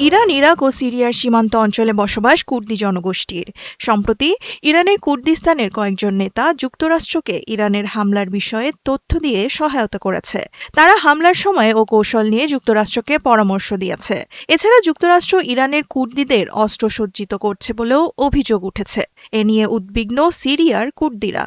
Iran, Iraq ও সিরিয়ার সীমান্ত অঞ্চলে বসবাস কুর্দি জনগোষ্ঠীর। সম্প্রতি ইরানের কুর্দিস্তানের কয়েকজন নেতা যুক্তরাষ্ট্রকে ইরানের হামলার বিষয়ে তথ্য দিয়ে সহায়তা করেছে। তারা হামলার সময় ও কৌশল নিয়ে যুক্তরাষ্ট্রকে পরামর্শ দিয়েছে। এছাড়া যুক্তরাষ্ট্র ইরানের কুর্দিদের অস্ত্রসজ্জিত করছে বলেও অভিযোগ উঠেছে। এ নিয়ে উদ্বিগ্ন সিরিয়ার কুর্দিরা।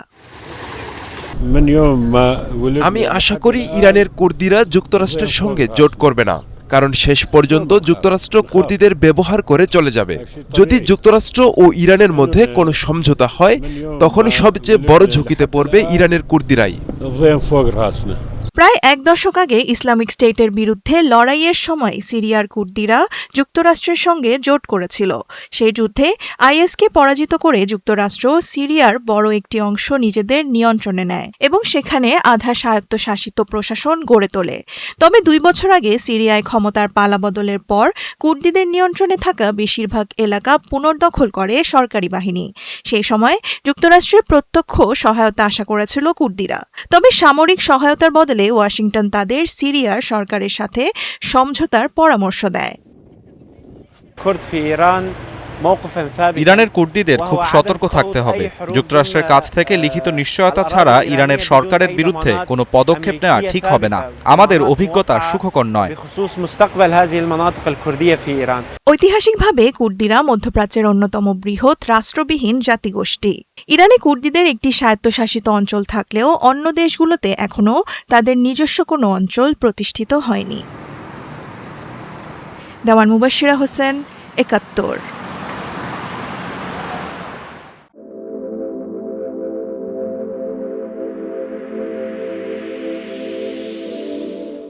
আমি আশা করি ইরানের কুর্দিরা যুক্তরাষ্ট্রের সঙ্গে জোট করবে না, কারণ শেষ পর্যন্ত যুক্তরাষ্ট্র কুর্দিদের ব্যবহার করে চলে যাবে। যদি যুক্তরাষ্ট্র ও ইরানের মধ্যে কোনো সমঝোতা হয়, তখনই সবচেয়ে বড় ঝুঁকিতে পড়বে ইরানের কুর্দিরাই। প্রায় এক দশক আগে ইসলামিক স্টেটের বিরুদ্ধে লড়াইয়ের সময় সিরিয়ার কুর্দিরা যুক্তরাষ্ট্রের সঙ্গে জোট করেছিল। সেই যুদ্ধে আইএসকে পরাজিত করে যুক্তরাষ্ট্র সিরিয়ার বড় একটি অংশ নিজেদের নিয়ন্ত্রণে নেয় এবং সেখানে আধা স্বায়ত্তশাসিত প্রশাসন গড়ে তোলে। তবে 2 বছর আগে সিরিয়ায় ক্ষমতার পালাবদলের পর কুর্দিদের নিয়ন্ত্রণে থাকা বেশিরভাগ এলাকা পুনর্দখল করে সরকারি বাহিনী। সেই সময় যুক্তরাষ্ট্রের প্রত্যক্ষ সহায়তা আশা করেছিল কুর্দিরা। তবে সামরিক সহায়তার বদলে ওয়াশিংটন তাদের সিরিয়ার সরকারের সাথে সমঝোতার পরামর্শ দেয়। ইরানের কুর্দিদের খুব সতর্ক থাকতে হবে। যুক্তরাষ্ট্রের কাছ থেকে লিখিত নিশ্চয়তা ছাড়া ইরানের সরকারের বিরুদ্ধে কোনো পদক্ষেপ নেওয়া ঠিক হবে না। আমাদের অভিজ্ঞতা সুখকর নয়। ঐতিহাসিকভাবে কুর্দিরা মধ্যপ্রাচ্যের অন্যতম বৃহৎ রাষ্ট্রবিহীন জাতিগোষ্ঠী। ইরানে কুর্দিদের একটি স্বায়ত্তশাসিত অঞ্চল থাকলেও অন্য দেশগুলোতে এখনও তাদের নিজস্ব কোনো অঞ্চল প্রতিষ্ঠিত হয়নি। দেওয়ান মুবাশশিরা হোসেন, ৭১।